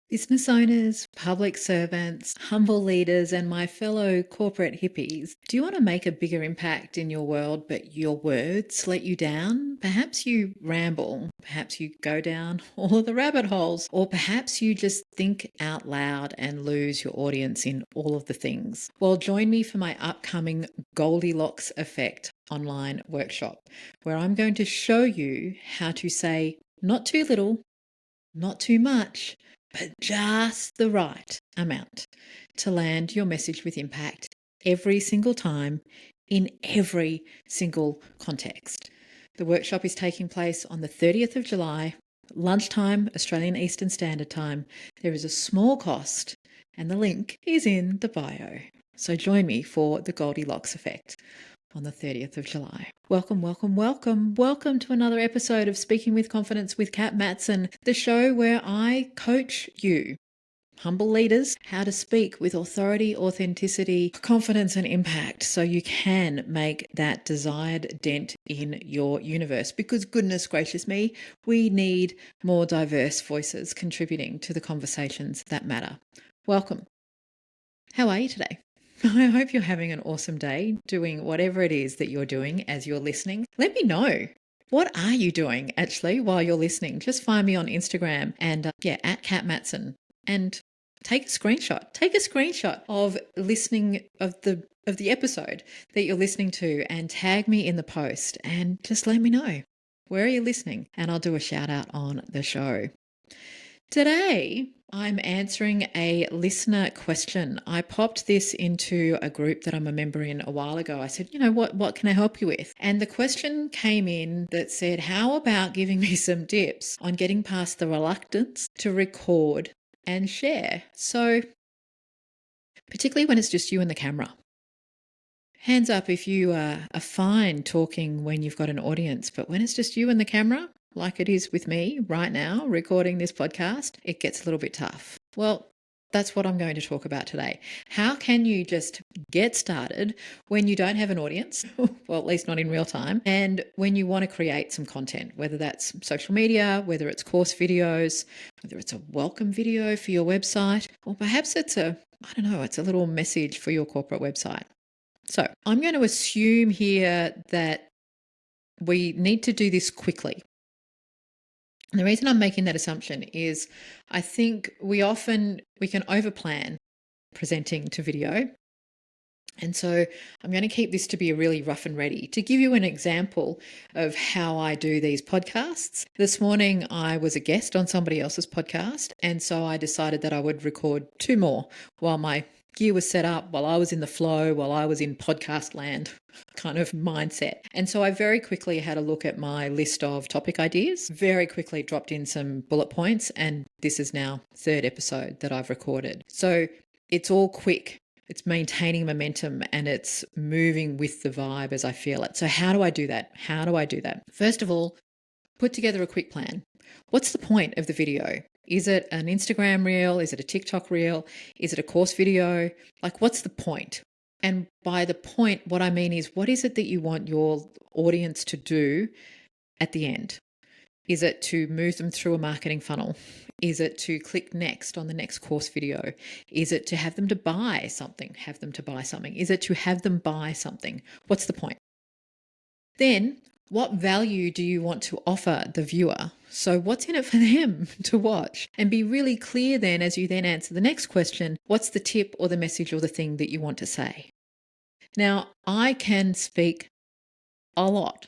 Business owners, public servants, humble leaders, and my fellow corporate hippies, do you want to make a bigger impact in your world, but your words let you down? Perhaps you ramble, perhaps you go down all of the rabbit holes, or perhaps you just think out loud and lose your audience in all of the things. Well, join me for my upcoming Goldilocks Effect online workshop, where I'm going to show you how to say not too little, not too much, but just the right amount to land your message with impact every single time in every single context. The workshop is taking place on the 30th of July, lunchtime, Australian Eastern Standard Time. There is a small cost, and the link is in the bio. So join me for the Goldilocks Effect on the 30th of July. Welcome, welcome, welcome. Welcome to another episode of Speaking with Confidence with Kat Matson, the show where I coach you, humble leaders, how to speak with authority, authenticity, confidence, and impact so you can make that desired dent in your universe. Because goodness gracious me, we need more diverse voices contributing to the conversations that matter. Welcome. How are you today? I hope you're having an awesome day doing whatever it is that you're doing as you're listening. Let me know. What are you doing actually while you're listening? Just find me on Instagram and at Kat Matson, and take a screenshot. Take a screenshot of listening of the episode that you're listening to and tag me in the post and just let me know. Where are you listening? And I'll do a shout out on the show. Today, I'm answering a listener question. I popped this into a group that I'm a member in a while ago. I said, what can I help you with? And the question came in that said, how about giving me some tips on getting past the reluctance to record and share? So, particularly when it's just you and the camera. Hands up if you are fine talking when you've got an audience, but when it's just you and the camera, like it is with me right now, recording this podcast, it gets a little bit tough. Well, that's what I'm going to talk about today. How can you just get started when you don't have an audience? Well, at least not in real time. And when you want to create some content, whether that's social media, whether it's course videos, whether it's a welcome video for your website, or perhaps it's a little message for your corporate website. So I'm going to assume here that we need to do this quickly. And the reason I'm making that assumption is I think we can overplan presenting to video. And so I'm going to keep this to be really rough and ready. To give you an example of how I do these podcasts, this morning I was a guest on somebody else's podcast, and so I decided that I would record 2 more while my gear was set up, while I was in the flow, while I was in podcast land kind of mindset. And so I very quickly had a look at my list of topic ideas, very quickly dropped in some bullet points, and this is now 3rd episode that I've recorded. So it's all quick. It's maintaining momentum and it's moving with the vibe as I feel it. So how do I do that? First of all, put together a quick plan. What's the point of the video? Is it an Instagram reel? Is it a TikTok reel? Is it a course video? Like, what's the point? And by the point, what I mean is, what is it that you want your audience to do at the end? Is it to move them through a marketing funnel? Is it to click next on the next course video? Is it to have them to buy something? Is it to have them buy something? What's the point? Then, what value do you want to offer the viewer? So what's in it for them to watch? And be really clear then as you then answer the next question, what's the tip or the message or the thing that you want to say? Now, I can speak a lot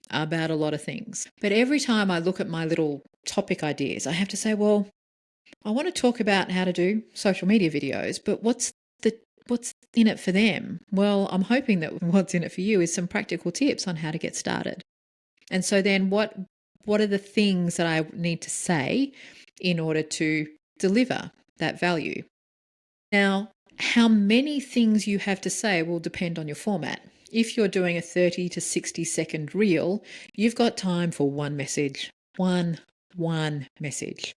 about a lot of things, but every time I look at my little topic ideas, I have to say, well, I want to talk about how to do social media videos, but what's in it for them? Well, I'm hoping that what's in it for you is some practical tips on how to get started. And so then what are the things that I need to say in order to deliver that value? Now, how many things you have to say will depend on your format. If you're doing a 30 to 60 second reel, you've got time for one message, one message.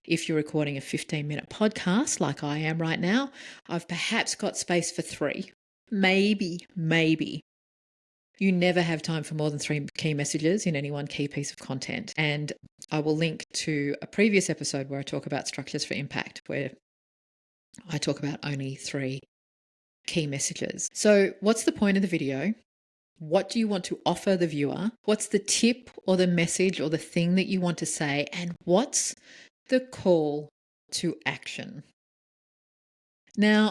If you're recording a 15-minute podcast like I am right now, I've perhaps got space for 3, maybe. You never have time for more than 3 key messages in any one key piece of content. And I will link to a previous episode where I talk about structures for impact, where I talk about only 3 key messages. So, what's the point of the video? What do you want to offer the viewer? What's the tip or the message or the thing that you want to say? And what's the call to action? Now,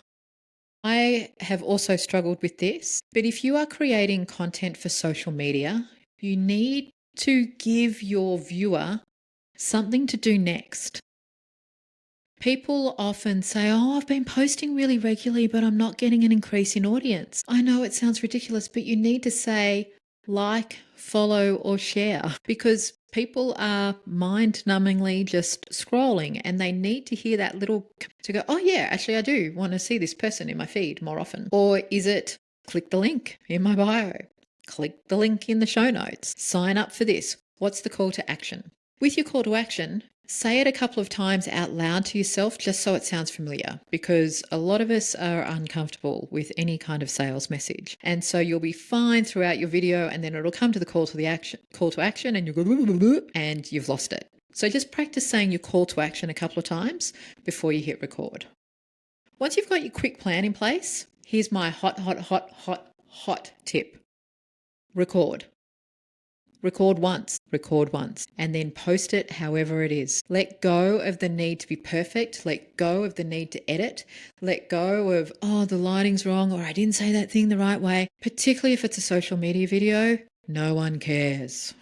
I have also struggled with this, but if you are creating content for social media, you need to give your viewer something to do next. People often say, "Oh, I've been posting really regularly, but I'm not getting an increase in audience." I know it sounds ridiculous, but you need to say like, follow, or share, because people are mind-numbingly just scrolling and they need to hear that little to go, "Oh yeah, actually I do want to see this person in my feed more often." Or is it click the link in my bio, click the link in the show notes, sign up for this? What's the call to action? With your call to action, say it a couple of times out loud to yourself just so it sounds familiar, because a lot of us are uncomfortable with any kind of sales message. And so you'll be fine throughout your video, and then it'll come to the call to action and you go and you've lost it. So just practice saying your call to action a couple of times before you hit record. Once you've got your quick plan in place, here's my hot tip. Record. Record once, and then post it however it is. Let go of the need to be perfect. Let go of the need to edit. Let go of, "Oh, the lighting's wrong," or "I didn't say that thing the right way." Particularly if it's a social media video, no one cares.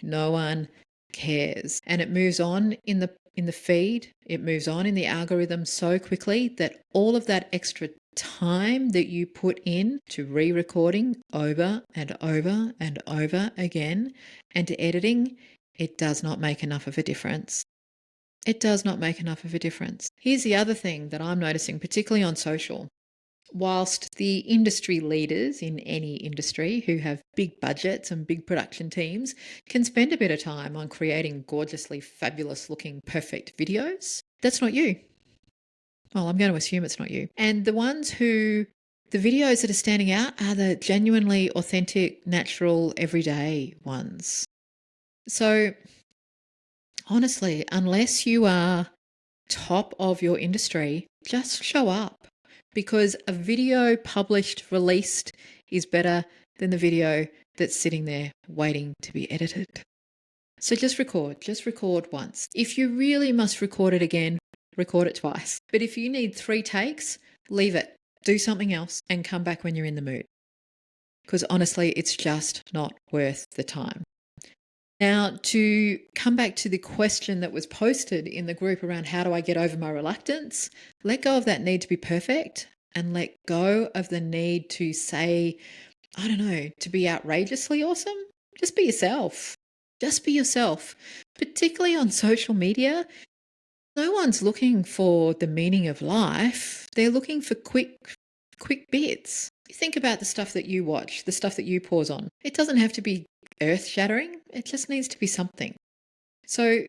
No one cares. And it moves on in the feed. It moves on in the algorithm so quickly that all of that extra time that you put in to re-recording over and over and over again and to editing, it does not make enough of a difference. It does not make enough of a difference. Here's the other thing that I'm noticing, particularly on social. Whilst the industry leaders in any industry who have big budgets and big production teams can spend a bit of time on creating gorgeously fabulous looking perfect videos, that's not you. Well, I'm going to assume it's not you. And the videos that are standing out are the genuinely authentic, natural, everyday ones. So honestly, unless you are top of your industry, just show up, because a video published, released is better than the video that's sitting there waiting to be edited. So just record once. If you really must record it again, record it twice. But if you need 3 takes, leave it, do something else, and come back when you're in the mood. Because honestly, it's just not worth the time. Now, to come back to the question that was posted in the group around how do I get over my reluctance, let go of that need to be perfect and let go of the need to say, I don't know, to be outrageously awesome. Just be yourself. Just be yourself. Particularly on social media, no one's looking for the meaning of life. They're looking for quick bits. Think about the stuff that you watch, the stuff that you pause on. It doesn't have to be earth-shattering. It just needs to be something. So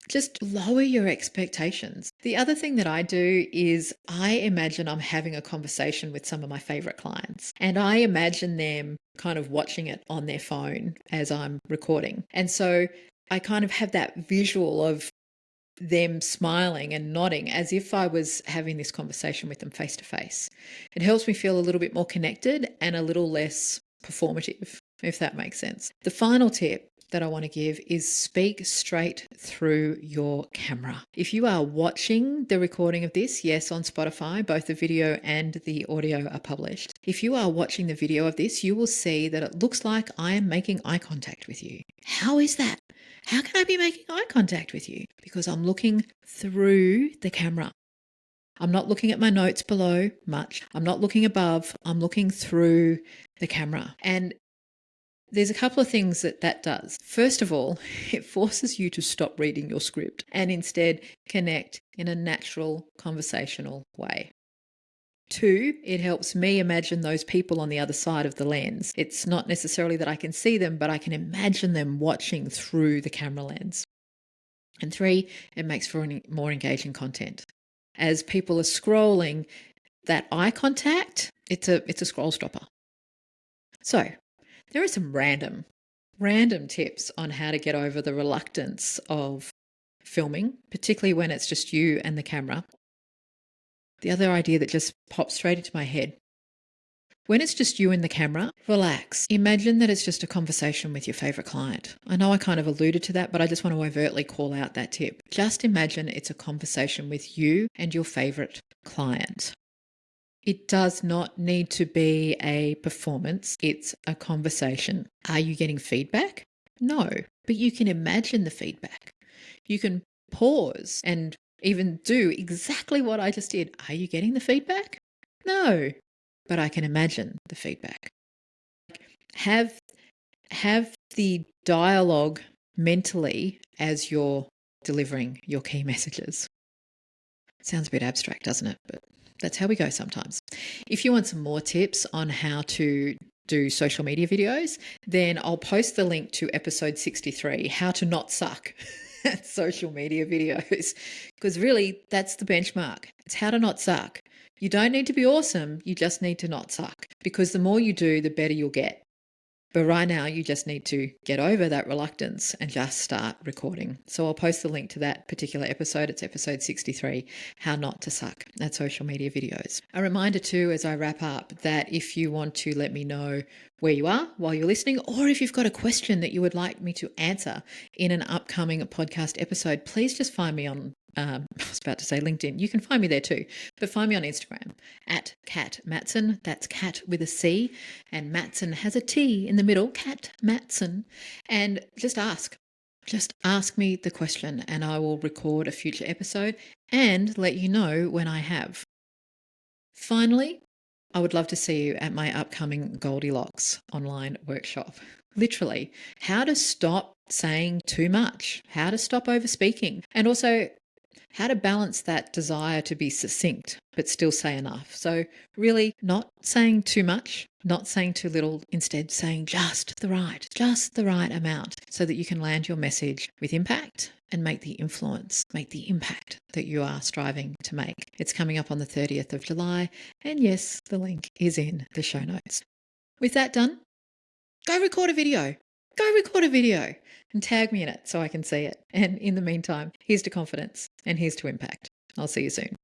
just lower your expectations. The other thing that I do is I imagine I'm having a conversation with some of my favorite clients, and I imagine them kind of watching it on their phone as I'm recording. And so I kind of have that visual of them smiling and nodding as if I was having this conversation with them face to face. It helps me feel a little bit more connected and a little less performative, if that makes sense. The final tip that I want to give is speak straight through your camera. If you are watching the recording of this, yes, on Spotify, both the video and the audio are published. If you are watching the video of this, you will see that it looks like I am making eye contact with you. How is that? How can I be making eye contact with you? Because I'm looking through the camera. I'm not looking at my notes below much. I'm not looking above. I'm looking through the camera. And there's a couple of things that does. First of all, it forces you to stop reading your script and instead connect in a natural, conversational way. 2, it helps me imagine those people on the other side of the lens. It's not necessarily that I can see them, but I can imagine them watching through the camera lens. And 3, it makes for more engaging content. As people are scrolling, that eye contact, it's a scroll stopper. So, there are some random tips on how to get over the reluctance of filming, particularly when it's just you and the camera. The other idea that just popped straight into my head: when it's just you and the camera, relax. Imagine that it's just a conversation with your favorite client. I know I kind of alluded to that, but I just want to overtly call out that tip. Just imagine it's a conversation with you and your favorite client. It does not need to be a performance, it's a conversation. Are you getting feedback? No, but you can imagine the feedback. You can pause and even do exactly what I just did. Are you getting the feedback? No, but I can imagine the feedback. Have the dialogue mentally as you're delivering your key messages. Sounds a bit abstract, doesn't it? But that's how we go sometimes. If you want some more tips on how to do social media videos, then I'll post the link to episode 63, How to Not Suck at Social Media Videos. Because really, that's the benchmark. It's how to not suck. You don't need to be awesome. You just need to not suck. Because the more you do, the better you'll get. But right now, you just need to get over that reluctance and just start recording. So I'll post the link to that particular episode. It's episode 63, How Not to Suck at Social Media Videos. A reminder too, as I wrap up, that if you want to let me know where you are while you're listening, or if you've got a question that you would like me to answer in an upcoming podcast episode, please just find me on I was about to say LinkedIn. You can find me there too, but find me on Instagram at Kat Matson. That's Kat with a C, and Matson has a T in the middle, Kat Matson. And just ask. Just ask me the question, and I will record a future episode and let you know when I have. Finally, I would love to see you at my upcoming Goldilocks online workshop. Literally, how to stop saying too much, how to stop over speaking, and also how to balance that desire to be succinct but still say enough. So really not saying too much, not saying too little, instead saying just the right amount so that you can land your message with impact and make the impact that you are striving to make. It's coming up on the 30th of July, and yes, the link is in the show notes. With that done, go record a video. And tag me in it so I can see it. And in the meantime, here's to confidence and here's to impact. I'll see you soon.